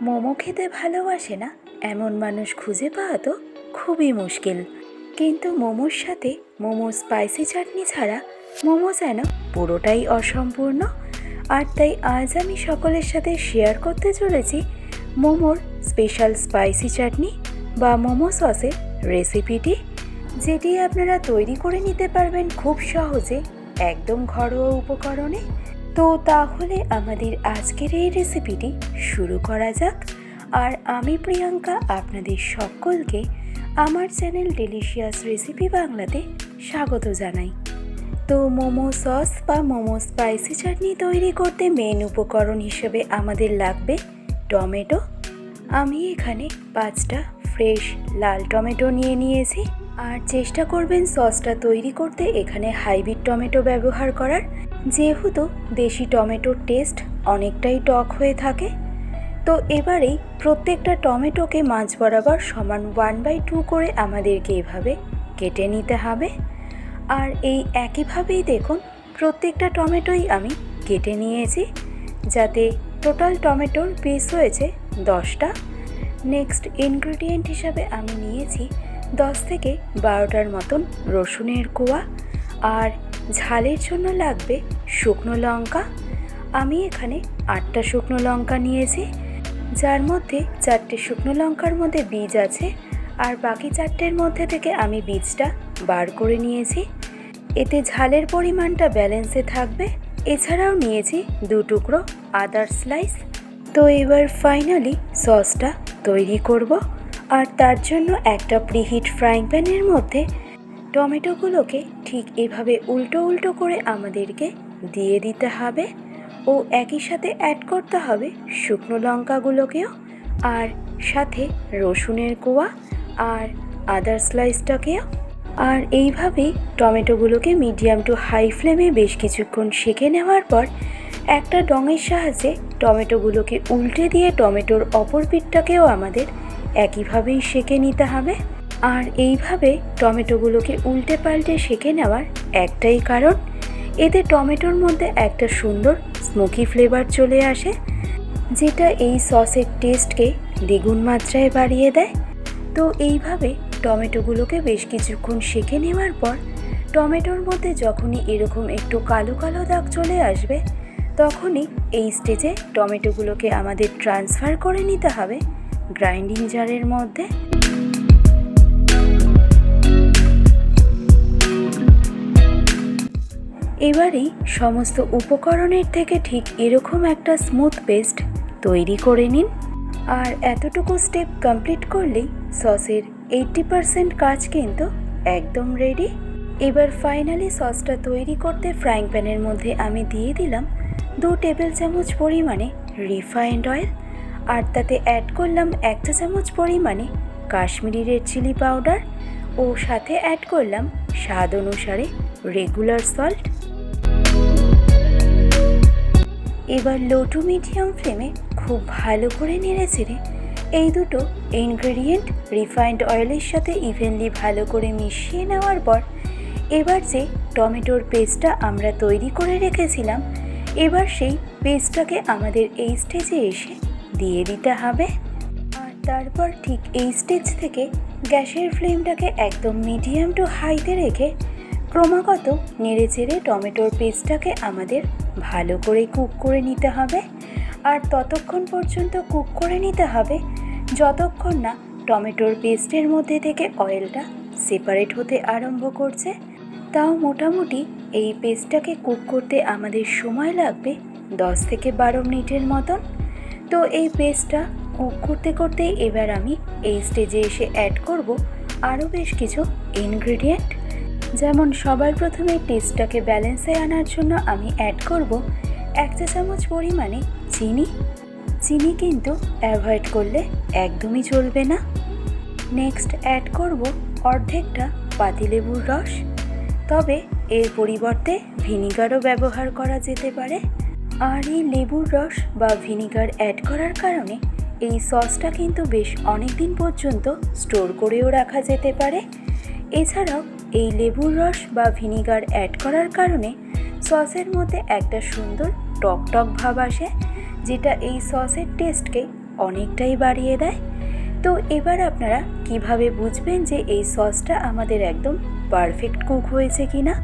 মোমো খেতে ভালোবাসে না এমন মানুষ খুঁজে পাওয়া তো খুবই মুশকিল। কিন্তু মোমোর সাথে মোমো স্পাইসি চাটনি ছাড়া মোমো যেন পুরোটাই অসম্পূর্ণ। আর তাই আজ আমি সকলের সাথে শেয়ার করতে চলেছি মোমোর স্পেশাল স্পাইসি চাটনি বা মোমো সসের রেসিপিটি, যেটি আপনারা তৈরি করে নিতে পারবেন খুব সহজে, একদম ঘরোয়া উপকরণে। তো তাহলে আমাদের আজকের এই রেসিপিটি শুরু করা যাক। আর আমি প্রিয়াঙ্কা আপনাদের সকলকে আমার চ্যানেল ডেলিশিয়াস রেসিপি বাংলাতে স্বাগত জানাই। তো মোমো সস বা মোমো স্পাইসি চাটনি তৈরি করতে মেন উপকরণ হিসেবে আমাদের লাগবে টমেটো। আমি এখানে 5টা ফ্রেশ লাল টমেটো নিয়েছি। আর চেষ্টা করবেন সসটা তৈরি করতে এখানে হাইব্রিড টমেটো ব্যবহার করার, যেহেতু দেশি টমেটোর টেস্ট অনেকটাই টক হয়ে থাকে। তো এবারেই প্রত্যেকটা টমেটোকে মাঝ বরাবর সমান 1/2 করে আমাদেরকে এভাবে কেটে নিতে হবে। আর এই একইভাবেই দেখুন প্রত্যেকটা টমেটোই আমি কেটে নিয়েছি, যাতে টোটাল টমেটোর পিস হয়েছে 10টা। নেক্সট ইনগ্রেডিয়েন্ট হিসাবে আমি নিয়েছি 10 থেকে 12টার মতন রসুনের কোয়া। আর ঝালের জন্য লাগবে শুকনো লঙ্কা। আমি এখানে 8টা শুকনো লঙ্কা নিয়েছি, যার মধ্যে 4টে শুকনো লঙ্কার মধ্যে বীজ আছে, আর বাকি 4টের মধ্যে থেকে আমি বীজটা বার করে নিয়েছি। এতে ঝালের পরিমাণটা ব্যালেন্সে থাকবে। এছাড়াও নিয়েছি 2 টুকরো আদার স্লাইস। তো এবার ফাইনালি সসটা তৈরি করব। আর তার জন্য একটা প্রিহিট ফ্রাইং প্যানের মধ্যে টমেটোগুলোকে ঠিক এভাবে উল্টো উল্টো করে আমাদেরকে দিয়ে দিতে হবে, ও একই সাথে অ্যাড করতে হবে শুকনো লঙ্কাগুলোকেও, আর সাথে রসুনের কোয়া আর আদার স্লাইসটাকেও। আর এইভাবেই টমেটোগুলোকে মিডিয়াম টু হাই ফ্লেমে বেশ কিছুক্ষণ সেঁকে নেওয়ার পর একটা ডঙের সাহায্যে টমেটোগুলোকে উল্টে দিয়ে টমেটোর অপর পিঠটাকেও আমাদের একইভাবেই সেঁকে নিতে হবে। আর এইভাবে টমেটোগুলোকে উল্টে পাল্টে সেঁকে নেওয়ার একটাই কারণ, এতে টমেটোর মধ্যে একটা সুন্দর স্মোকি ফ্লেভার চলে আসে, যেটা এই সসের টেস্টকে দ্বিগুণ মাত্রায় বাড়িয়ে দেয়। তো এইভাবে টমেটোগুলোকে বেশ কিছুক্ষণ সেঁকে নেওয়ার পর টমেটোর মধ্যে যখনই এরকম একটু কালো কালো দাগ চলে আসবে, তখনই এই স্টেজে টমেটোগুলোকে আমাদের ট্রান্সফার করে নিতে হবে গ্রাইন্ডিং জারের মধ্যে। এবারেই সমস্ত উপকরণের থেকে ঠিক এরকম একটা স্মুথ পেস্ট তৈরি করে নিন। আর এতটুকু স্টেপ কমপ্লিট করলেই সসের 80% কাজ কিন্তু একদম রেডি। এবার ফাইনালি সসটা তৈরি করতে ফ্রাইং প্যানের মধ্যে আমি দিয়ে দিলাম 2 টেবিল চামচ পরিমাণে রিফাইন্ড অয়েল। আর তাতে অ্যাড করলাম 1 চা চামচ পরিমাণে কাশ্মীরি রেড চিলি পাউডার, ও সাথে অ্যাড করলাম স্বাদ অনুসারে রেগুলার সল্ট। এবার লো টু মিডিয়াম ফ্লেমে খুব ভালো করে নেড়েচেড়ে এই দুটো ইনগ্রেডিয়েন্ট রিফাইন্ড অয়েলের সাথে ইভেনলি ভালো করে মিশিয়ে নেওয়ার পর এবার যে টমেটোর পেস্টটা আমরা তৈরি করে রেখেছিলাম, এবার সেই পেস্টটাকে আমাদের এই স্টেজে এসে দিয়ে দিতে হবে। আর তারপর ঠিক এই স্টেজ থেকে গ্যাসের ফ্লেমটাকে একদম মিডিয়াম টু হাইতে রেখে ক্রমাগত নেড়েচেড়ে টমেটোর পেস্টটাকে আমাদের ভালো করে কুক করে নিতে হবে। আর ততক্ষণ পর্যন্ত কুক করে নিতে হবে যতক্ষণ না টমেটোর পেস্টের মধ্যে থেকে অয়েলটা সেপারেট হতে আরম্ভ করছে। তাও মোটামুটি এই পেস্টটাকে কুক করতে আমাদের সময় লাগবে 10 থেকে 12 মিনিটের মতন। তো এই পেস্টটা কুক করতে করতে এবার আমি এই স্টেজে এসে অ্যাড করব আরও বেশ কিছু ইনগ্রেডিয়েন্ট। যেমন সবার প্রথমে টেস্টটাকে ব্যালেন্সে আনার জন্য আমি অ্যাড করব 1 চা চামচ পরিমাণে চিনি। চিনি কিন্তু অ্যাভয়েড করলে একদমই চলবে না। নেক্সট অ্যাড করব অর্ধেকটা পাতিলেবুর রস, তবে এর পরিবর্তে ভিনিগারও ব্যবহার করা যেতে পারে। আর এই লেবুর রস বা ভিনিগার অ্যাড করার কারণে এই সসটা কিন্তু বেশ অনেক দিন পর্যন্ত স্টোর করেও রাখা যেতে পারে। এছাড়াও এই লেবুর রস বা ভিনিগার অ্যাড করার কারণে সসের মধ্যে একটা সুন্দর টক টক ভাব আসে, যেটা এই সসের টেস্টকে অনেকটাই বাড়িয়ে দেয়। তো এবার আপনারা কিভাবে বুঝবেন যে এই সসটা আমাদের একদম পারফেক্ট কুক হয়েছে কি না?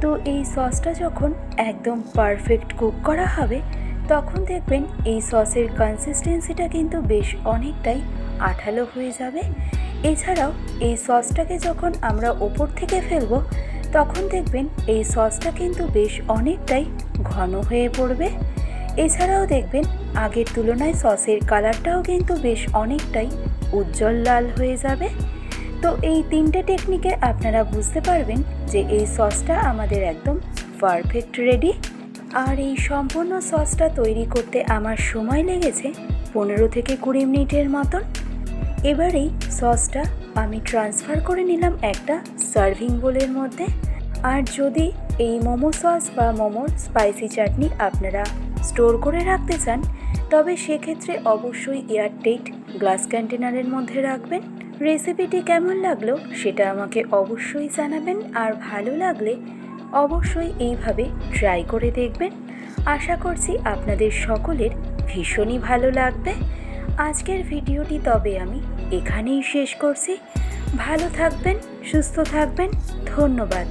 তো এই সসটা যখন একদম পারফেক্ট কুক করা হবে তখন দেখবেন এই সসের কনসিস্টেন্সিটা কিন্তু বেশ অনেকটাই আঠালো হয়ে যাবে। এছাড়াও এই সসটাকে যখন আমরা ওপর থেকে ফেলবো তখন দেখবেন এই সসটা কিন্তু বেশ অনেকটাই ঘন হয়ে পড়বে। এছাড়াও দেখবেন আগের তুলনায় সসের কালারটাও কিন্তু বেশ অনেকটাই উজ্জ্বল লাল হয়ে যাবে। তো এই 3টে টেকনিকে আপনারা বুঝতে পারবেন যে এই সসটা আমাদের একদম পারফেক্ট রেডি। আর এই সম্পূর্ণ সসটা তৈরি করতে আমার সময় লেগেছে 15 থেকে 20 মিনিটের মতন। এবার এই সসটা আমি ট্রান্সফার করে নিলাম একটা সার্ভিং বোলের মধ্যে। আর যদি এই মোমো সস বা মোমোর স্পাইসি চাটনি আপনারা স্টোর করে রাখতে চান তবে সেক্ষেত্রে অবশ্যই এয়ারটাইট গ্লাস কন্টেনারের মধ্যে রাখবেন। রেসিপিটি কেমন লাগলো সেটা আমাকে অবশ্যই জানাবেন, আর ভালো লাগলে অবশ্যই এইভাবে ট্রাই করে দেখবেন। আশা করছি আপনাদের সকলের ভীষণই ভালো লাগবে। আজকের ভিডিওটি তবে আমি এখানেই শেষ করছি। ভালো থাকবেন, সুস্থ থাকবেন, ধন্যবাদ।